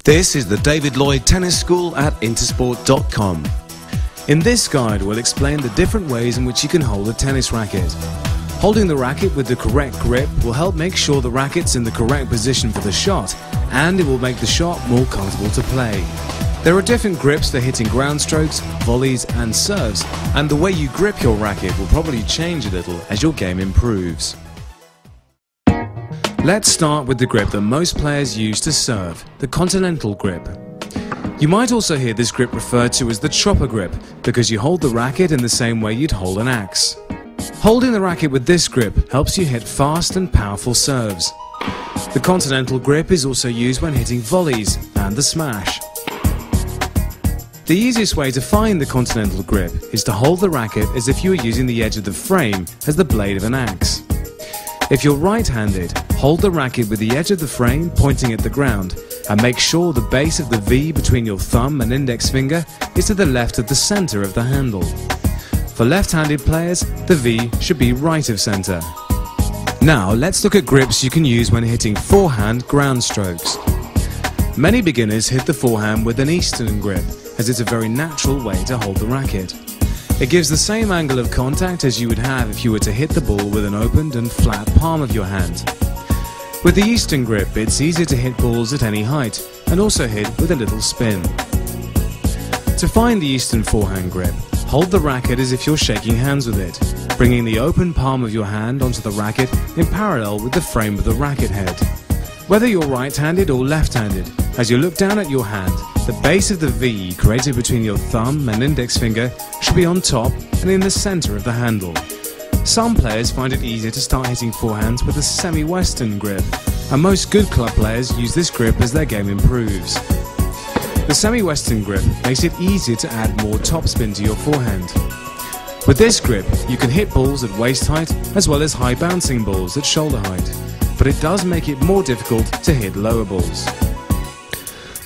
This is the David Lloyd Tennis School at Intersport.com. In this guide, we'll explain the different ways in which you can hold a tennis racket. Holding the racket with the correct grip will help make sure the racket's in the correct position for the shot, and it will make the shot more comfortable to play. There are different grips for hitting ground strokes, volleys and serves, and the way you grip your racket will probably change a little as your game improves. Let's start with the grip that most players use to serve, the continental grip. You might also hear this grip referred to as the chopper grip because you hold the racket in the same way you'd hold an axe. Holding the racket with this grip helps you hit fast and powerful serves. The continental grip is also used when hitting volleys and the smash. The easiest way to find the continental grip is to hold the racket as if you were using the edge of the frame as the blade of an axe. If you're right-handed, hold the racket with the edge of the frame pointing at the ground and make sure the base of the V between your thumb and index finger is to the left of the center of the handle. For left-handed players, the V should be right of center. Now let's look at grips you can use when hitting forehand ground strokes. Many beginners hit the forehand with an Eastern grip as it's a very natural way to hold the racket. It gives the same angle of contact as you would have if you were to hit the ball with an opened and flat palm of your hand. With the Eastern grip, it's easier to hit balls at any height and also hit with a little spin. To find the Eastern forehand grip, hold the racket as if you're shaking hands with it, bringing the open palm of your hand onto the racket in parallel with the frame of the racket head. Whether you're right-handed or left-handed, as you look down at your hand, the base of the V created between your thumb and index finger should be on top and in the center of the handle. Some players find it easier to start hitting forehands with a semi-western grip, and most good club players use this grip as their game improves. The semi-western grip makes it easier to add more topspin to your forehand. With this grip, you can hit balls at waist height as well as high bouncing balls at shoulder height, but it does make it more difficult to hit lower balls.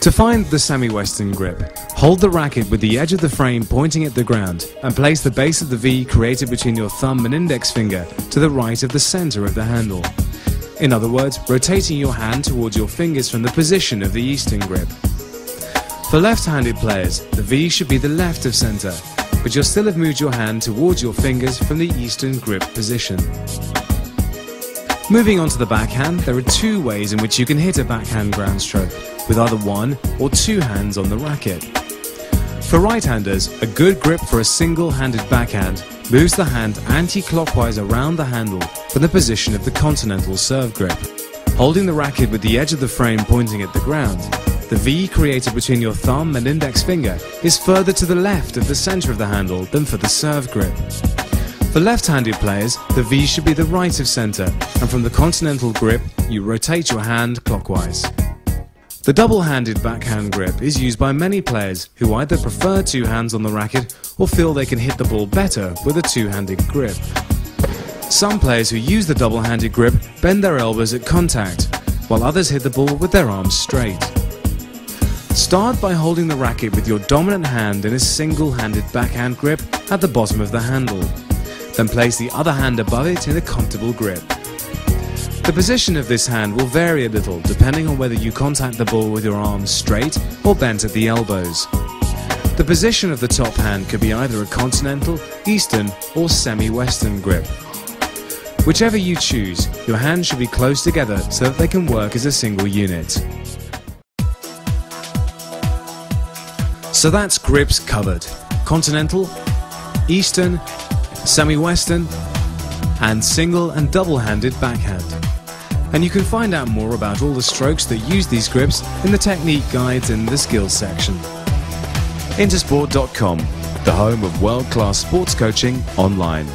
To find the semi-western grip, hold the racket with the edge of the frame pointing at the ground and place the base of the V created between your thumb and index finger to the right of the center of the handle. In other words, rotating your hand towards your fingers from the position of the Eastern grip. For left-handed players, the V should be the left of center, but you'll still have moved your hand towards your fingers from the Eastern grip position. Moving on to the backhand, there are two ways in which you can hit a backhand ground stroke, with either one or two hands on the racket. For right-handers, a good grip for a single-handed backhand moves the hand anti-clockwise around the handle from the position of the continental serve grip. Holding the racket with the edge of the frame pointing at the ground, the V created between your thumb and index finger is further to the left of the center of the handle than for the serve grip. For left-handed players, the V should be the right of center, and from the continental grip, you rotate your hand clockwise. The double-handed backhand grip is used by many players who either prefer two hands on the racket or feel they can hit the ball better with a two-handed grip. Some players who use the double-handed grip bend their elbows at contact, while others hit the ball with their arms straight. Start by holding the racket with your dominant hand in a single-handed backhand grip at the bottom of the handle. Then place the other hand above it in a comfortable grip. The position of this hand will vary a little depending on whether you contact the ball with your arms straight or bent at the elbows. The position of the top hand could be either a continental, Eastern or semi-western grip. Whichever you choose, your hands should be close together so that they can work as a single unit. So that's grips covered: continental, Eastern, semi-western and single and double-handed backhand. And you can find out more about all the strokes that use these grips in the technique guides in the skills section. Intersport.com, the home of world-class sports coaching online.